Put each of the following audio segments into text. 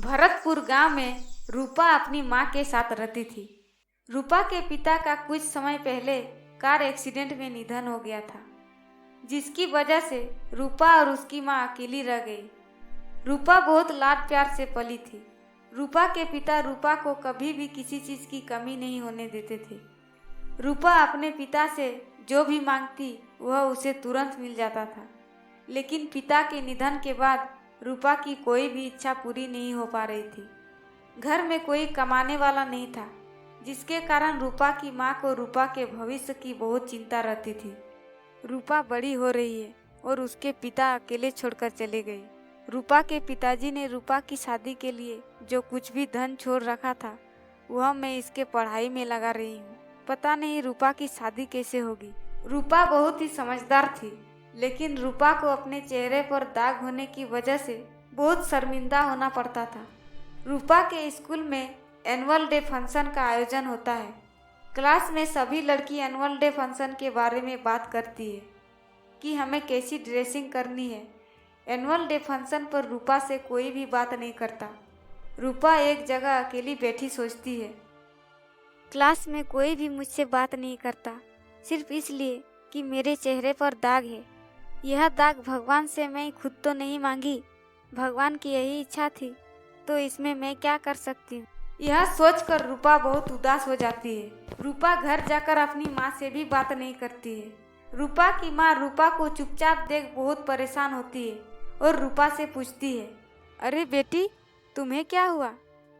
भरतपुर गांव में रूपा अपनी मां के साथ रहती थी। रूपा के पिता का कुछ समय पहले कार एक्सीडेंट में निधन हो गया था, जिसकी वजह से रूपा और उसकी मां अकेली रह गई। रूपा बहुत लाड प्यार से पली थी। रूपा के पिता रूपा को कभी भी किसी चीज़ की कमी नहीं होने देते थे। रूपा अपने पिता से जो भी मांगती वह उसे तुरंत मिल जाता था, लेकिन पिता के निधन के बाद रूपा की कोई भी इच्छा पूरी नहीं हो पा रही थी। घर में कोई कमाने वाला नहीं था, जिसके कारण रूपा की माँ को रूपा के भविष्य की बहुत चिंता रहती थी। रूपा बड़ी हो रही है और उसके पिता अकेले छोड़कर चले गए। रूपा के पिताजी ने रूपा की शादी के लिए जो कुछ भी धन छोड़ रखा था वह मैं इसके पढ़ाई में लगा रही हूँ। पता नहीं रूपा की शादी कैसे होगी। रूपा बहुत ही समझदार थी, लेकिन रूपा को अपने चेहरे पर दाग होने की वजह से बहुत शर्मिंदा होना पड़ता था। रूपा के स्कूल में एनुअल डे फंक्शन का आयोजन होता है। क्लास में सभी लड़की एनुअल डे फंक्शन के बारे में बात करती है कि हमें कैसी ड्रेसिंग करनी है। एनुअल डे फंक्शन पर रूपा से कोई भी बात नहीं करता। रूपा एक जगह अकेली बैठी सोचती है, क्लास में कोई भी मुझसे बात नहीं करता, सिर्फ इसलिए कि मेरे चेहरे पर दाग है। यह दाग भगवान से मैं खुद तो नहीं मांगी, भगवान की यही इच्छा थी, तो इसमें मैं क्या कर सकती हूँ। यह सोचकर रूपा बहुत उदास हो जाती है। रूपा घर जाकर अपनी माँ से भी बात नहीं करती है। रूपा की माँ रूपा को चुपचाप देख बहुत परेशान होती है और रूपा से पूछती है, अरे बेटी, तुम्हें क्या हुआ?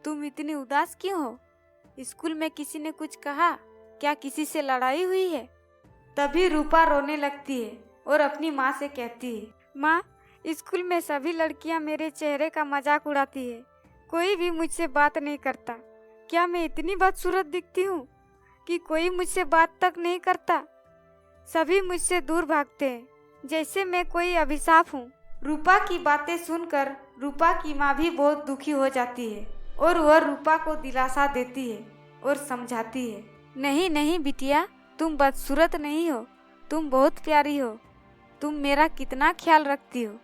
तुम इतनी उदास क्यों हो? स्कूल में किसी ने कुछ कहा? क्या किसी से लड़ाई हुई है? तभी रूपा रोने लगती है और अपनी माँ से कहती है, माँ, स्कूल में सभी लड़कियाँ मेरे चेहरे का मजाक उड़ाती है, कोई भी मुझसे बात नहीं करता। क्या मैं इतनी बदसूरत दिखती हूँ कि कोई मुझसे बात तक नहीं करता? सभी मुझसे दूर भागते हैं, जैसे मैं कोई अभिशाप हूँ। रूपा की बातें सुनकर रूपा की माँ भी बहुत दुखी हो जाती है और वह रूपा को दिलासा देती है और समझाती है, नहीं नहीं बिटिया, तुम बदसूरत नहीं हो, तुम बहुत प्यारी हो। तुम मेरा कितना ख्याल रखती हो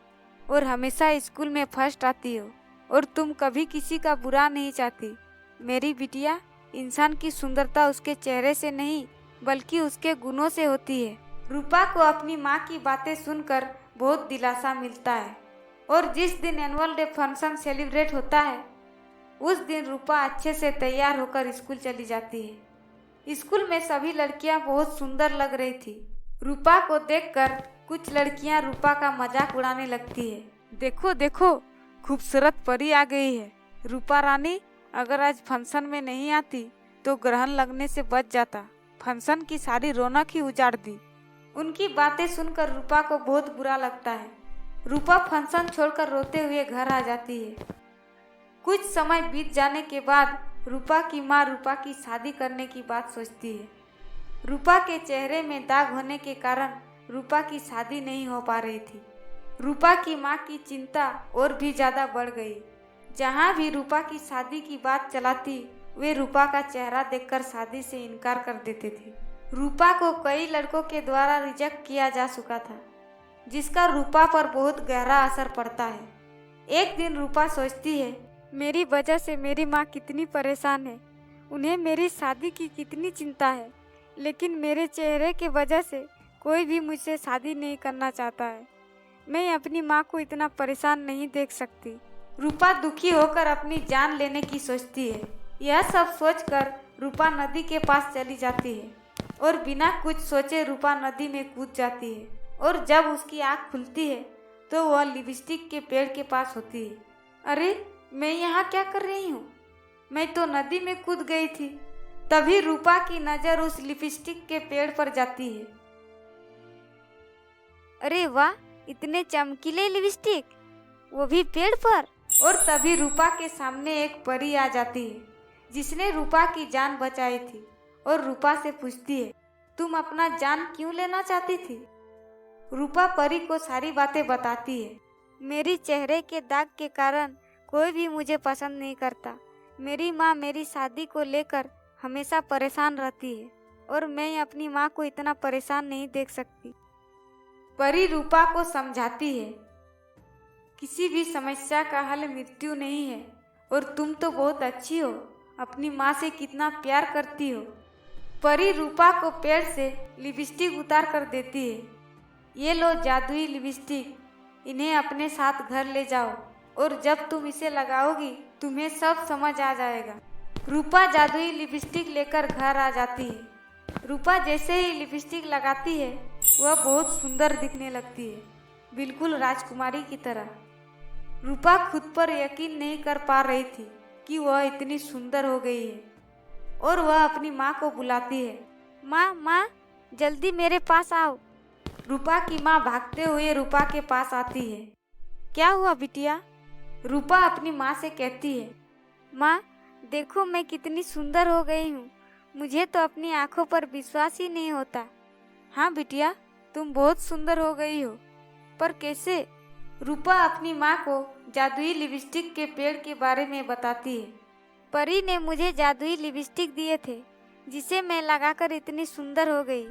और हमेशा स्कूल में फर्स्ट आती हो और तुम कभी किसी का बुरा नहीं चाहती। मेरी बिटिया, इंसान की सुंदरता उसके चेहरे से नहीं बल्कि उसके गुणों से होती है। रूपा को अपनी माँ की बातें सुनकर बहुत दिलासा मिलता है और जिस दिन एनुअल डे फंक्शन सेलिब्रेट होता है उस दिन रूपा अच्छे से तैयार होकर स्कूल चली जाती है। स्कूल में सभी लड़कियां बहुत सुंदर लग रही थी। रूपा को देखकर कुछ लड़कियां रूपा का मजाक उड़ाने लगती है, देखो देखो, खूबसूरत परी आ गई है। रूपा रानी अगर आज फंक्शन में नहीं आती तो ग्रहण लगने से बच जाता, फंक्शन की सारी रौनक ही उजाड़ दी। उनकी बातें सुनकर रूपा को बहुत बुरा लगता है। रूपा फंक्शन छोड़कर रोते हुए घर आ जाती है। कुछ समय बीत जाने के बाद रूपा की माँ रूपा की शादी करने की बात सोचती है। रूपा के चेहरे में दाग होने के कारण रूपा की शादी नहीं हो पा रही थी। रूपा की माँ की चिंता और भी ज़्यादा बढ़ गई। जहाँ भी रूपा की शादी की बात चलाती वे रूपा का चेहरा देखकर शादी से इनकार कर देते थे। रूपा को कई लड़कों के द्वारा रिजेक्ट किया जा चुका था, जिसका रूपा पर बहुत गहरा असर पड़ता है। एक दिन रूपा सोचती है, मेरी वजह से मेरी माँ कितनी परेशान है, उन्हें मेरी शादी की कितनी चिंता है, लेकिन मेरे चेहरे के वजह से कोई भी मुझसे शादी नहीं करना चाहता है। मैं अपनी माँ को इतना परेशान नहीं देख सकती। रूपा दुखी होकर अपनी जान लेने की सोचती है। यह सब सोचकर रूपा नदी के पास चली जाती है और बिना कुछ सोचे रूपा नदी में कूद जाती है और जब उसकी आँख खुलती है तो वह लिपस्टिक के पेड़ के पास होती है। अरे, मैं यहाँ क्या कर रही हूँ? मैं तो नदी में कूद गई थी। तभी रूपा की नज़र उस लिपस्टिक के पेड़ पर जाती है। अरे वाह, इतने चमकीले लिपस्टिक, वो भी पेड़ पर। और तभी रूपा के सामने एक परी आ जाती है जिसने रूपा की जान बचाई थी और रूपा से पूछती है, तुम अपना जान क्यों लेना चाहती थी? रूपा परी को सारी बातें बताती है। मेरी चेहरे के दाग के कारण कोई भी मुझे पसंद नहीं करता। मेरी माँ मेरी शादी को लेकर हमेशा परेशान रहती है और मैं अपनी माँ को इतना परेशान नहीं देख सकती। परी रूपा को समझाती है, किसी भी समस्या का हल मृत्यु नहीं है और तुम तो बहुत अच्छी हो, अपनी माँ से कितना प्यार करती हो। परी रूपा को पेड़ से लिपस्टिक उतार कर देती है। ये लो जादुई लिपस्टिक, इन्हें अपने साथ घर ले जाओ और जब तुम इसे लगाओगी तुम्हें सब समझ आ जाएगा। रूपा जादुई लिपस्टिक लेकर घर आ जाती है। रूपा जैसे ही लिपस्टिक लगाती है वह बहुत सुंदर दिखने लगती है, बिल्कुल राजकुमारी की तरह। रूपा खुद पर यकीन नहीं कर पा रही थी कि वह इतनी सुंदर हो गई है और वह अपनी माँ को बुलाती है। माँ माँ, जल्दी मेरे पास आओ। रूपा की माँ भागते हुए रूपा के पास आती है। क्या हुआ बिटिया? रूपा अपनी माँ से कहती है। माँ, देखो मैं कितनी सुंदर हो गई हूँ, मुझे तो अपनी आंखों पर विश्वास ही नहीं होता। हाँ बिटिया, तुम बहुत सुंदर हो गई हो, पर कैसे? रूपा अपनी माँ को जादुई लिपस्टिक के पेड़ के बारे में बताती है। परी ने मुझे जादुई लिपस्टिक दिए थे जिसे मैं लगाकर इतनी सुंदर हो गई।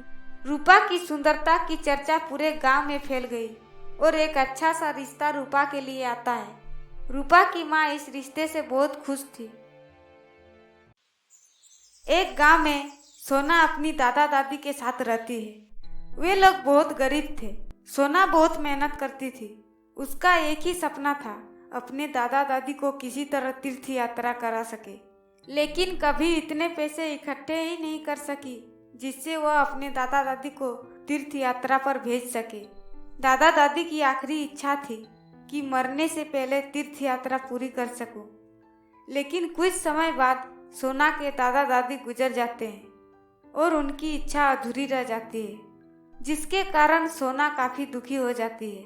रूपा की सुंदरता की चर्चा पूरे गांव में फैल गई और एक अच्छा सा रिश्ता रूपा के लिए आता है। रूपा की माँ इस रिश्ते से बहुत खुश थी। एक गांव में सोना अपनी दादा दादी के साथ रहती है। वे लोग बहुत गरीब थे। सोना बहुत मेहनत करती थी। उसका एक ही सपना था, अपने दादा दादी को किसी तरह तीर्थ यात्रा करा सके, लेकिन कभी इतने पैसे इकट्ठे ही नहीं कर सकी जिससे वह अपने दादा दादी को तीर्थ यात्रा पर भेज सके। दादा दादी की आखिरी इच्छा थी कि मरने से पहले तीर्थ यात्रा पूरी कर सकूं, लेकिन कुछ समय बाद सोना के दादा दादी गुजर जाते हैं और उनकी इच्छा अधूरी रह जाती है, जिसके कारण सोना काफी दुखी हो जाती है।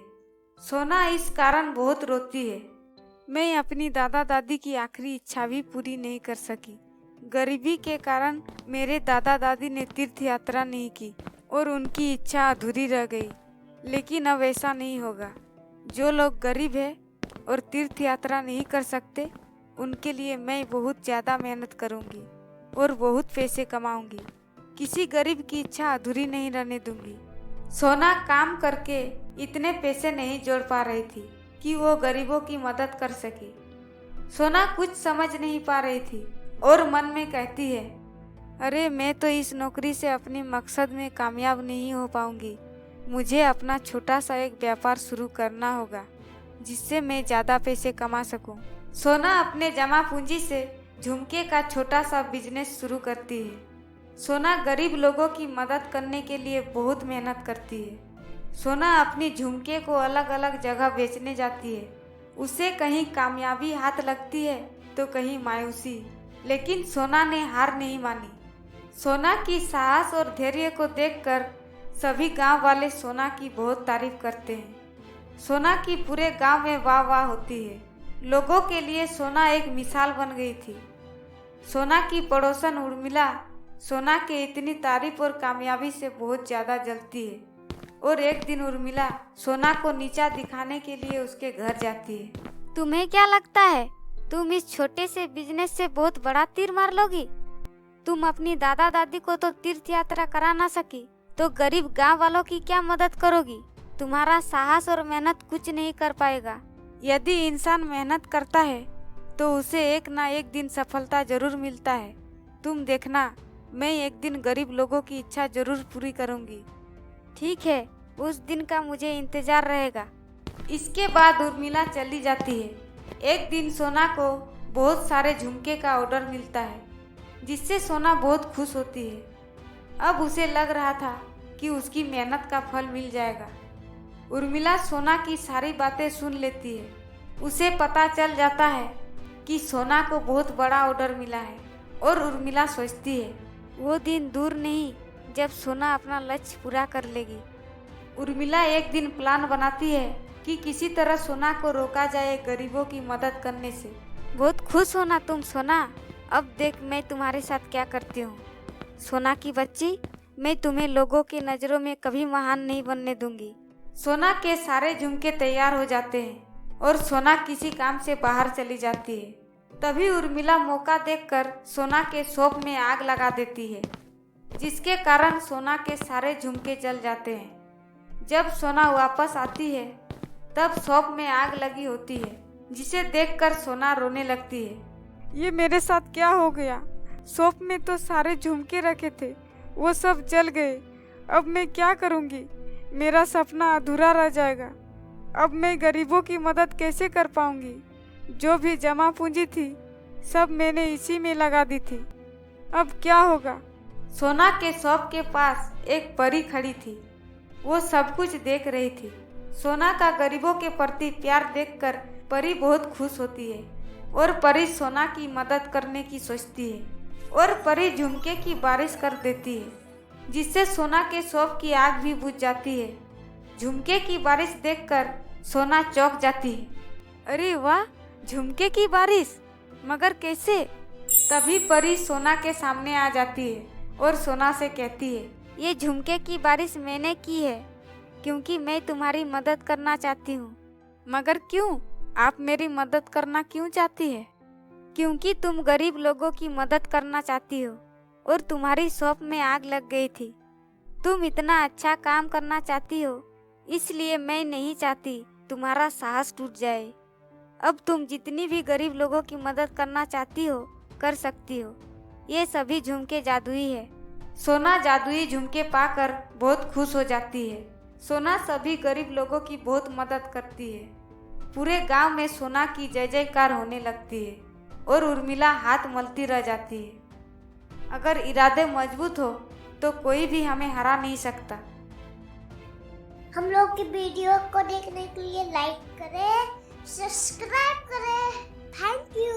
सोना इस कारण बहुत रोती है। मैं अपनी दादा दादी की आखिरी इच्छा भी पूरी नहीं कर सकी। गरीबी के कारण मेरे दादा दादी ने तीर्थ यात्रा नहीं की और उनकी इच्छा अधूरी रह गई। लेकिन अब ऐसा नहीं होगा। जो लोग गरीब हैं और तीर्थ यात्रा नहीं कर सकते, उनके लिए मैं बहुत ज़्यादा मेहनत करूंगी और बहुत पैसे कमाऊंगी। किसी गरीब की इच्छा अधूरी नहीं रहने दूंगी। सोना काम करके इतने पैसे नहीं जोड़ पा रही थी कि वो गरीबों की मदद कर सके। सोना कुछ समझ नहीं पा रही थी और मन में कहती है, अरे मैं तो इस नौकरी से अपने मकसद में कामयाब नहीं हो पाऊंगी। मुझे अपना छोटा सा एक व्यापार शुरू करना होगा जिससे मैं ज़्यादा पैसे कमा सकूं। सोना अपने जमा पूंजी से झुमके का छोटा सा बिजनेस शुरू करती है। सोना गरीब लोगों की मदद करने के लिए बहुत मेहनत करती है। सोना अपनी झुमके को अलग अलग जगह बेचने जाती है। उसे कहीं कामयाबी हाथ लगती है तो कहीं मायूसी, लेकिन सोना ने हार नहीं मानी। सोना की साहस और धैर्य को देखकर सभी गांव वाले सोना की बहुत तारीफ करते हैं। सोना की पूरे गांव में वाह वाह होती है। लोगों के लिए सोना एक मिसाल बन गई थी। सोना की पड़ोसन उर्मिला सोना के इतनी तारीफ और कामयाबी से बहुत ज़्यादा जलती है और एक दिन उर्मिला सोना को नीचा दिखाने के लिए उसके घर जाती है। तुम्हें क्या लगता है, तुम इस छोटे से बिजनेस से बहुत बड़ा तीर मार लोगी? तुम अपनी दादा दादी को तो तीर्थ यात्रा करा ना सकी, तो गरीब गांव वालों की क्या मदद करोगी? तुम्हारा साहस और मेहनत कुछ नहीं कर पाएगा। यदि इंसान मेहनत करता है तो उसे एक ना एक दिन सफलता जरूर मिलता है। तुम देखना, मैं एक दिन गरीब लोगों की इच्छा जरूर पूरी करूंगी। ठीक है, उस दिन का मुझे इंतजार रहेगा। इसके बाद उर्मिला चली जाती है। एक दिन सोना को बहुत सारे झुमके का ऑर्डर मिलता है, जिससे सोना बहुत खुश होती है। अब उसे लग रहा था कि उसकी मेहनत का फल मिल जाएगा। उर्मिला सोना की सारी बातें सुन लेती है। उसे पता चल जाता है कि सोना को बहुत बड़ा ऑर्डर मिला है और उर्मिला सोचती है वो दिन दूर नहीं जब सोना अपना लक्ष्य पूरा कर लेगी। उर्मिला एक दिन प्लान बनाती है कि किसी तरह सोना को रोका जाए गरीबों की मदद करने से। बहुत खुश होना तुम सोना, अब देख मैं तुम्हारे साथ क्या करती हूँ। सोना की बच्ची, मैं तुम्हें लोगों की नज़रों में कभी महान नहीं बनने दूंगी। सोना के सारे झुमके तैयार हो जाते हैं और सोना किसी काम से बाहर चली जाती है। तभी उर्मिला मौका देखकर सोना के शॉप में आग लगा देती है, जिसके कारण सोना के सारे झुमके जल जाते हैं। जब सोना वापस आती है तब शॉप में आग लगी होती है, जिसे देखकर सोना रोने लगती है। ये मेरे साथ क्या हो गया? शॉप में तो सारे झुमके रखे थे, वो सब जल गए। अब मैं क्या करूँगी? मेरा सपना अधूरा रह जाएगा। अब मैं गरीबों की मदद कैसे कर पाऊँगी? जो भी जमा पूंजी थी सब मैंने इसी में लगा दी थी। अब क्या होगा? सोना के शॉप के पास एक परी खड़ी थी। वो सब कुछ देख रही थी। सोना का गरीबों के प्रति प्यार देखकर परी बहुत खुश होती है और परी सोना की मदद करने की सोचती है और परी झुमके की बारिश कर देती है, जिससे सोना के शॉप की आग भी बुझ जाती है। झुमके की बारिश देखकर सोना चौंक जाती है। अरे वाह, झुमके की बारिश! मगर कैसे? तभी परी सोना के सामने आ जाती है और सोना से कहती है, ये झुमके की बारिश मैंने की है क्योंकि मैं तुम्हारी मदद करना चाहती हूँ। मगर क्यों? आप मेरी मदद करना क्यों चाहती है? क्योंकि तुम गरीब लोगों की मदद करना चाहती हो और तुम्हारी शॉप में आग लग गई थी। तुम इतना अच्छा काम करना चाहती हो, इसलिए मैं नहीं चाहती तुम्हारा साहस टूट जाए। अब तुम जितनी भी गरीब लोगों की मदद करना चाहती हो कर सकती हो। ये सभी झुमके जादुई है। सोना जादुई झुमके पाकर बहुत खुश हो जाती है। सोना सभी गरीब लोगों की बहुत मदद करती है। पूरे गांव में सोना की जय जयकार होने लगती है और उर्मिला हाथ मलती रह जाती है। अगर इरादे मजबूत हो तो कोई भी हमें हरा नहीं सकता। हम लोग की वीडियो को देखने के लिए लाइक करें, सब्सक्राइब करें। Thank you.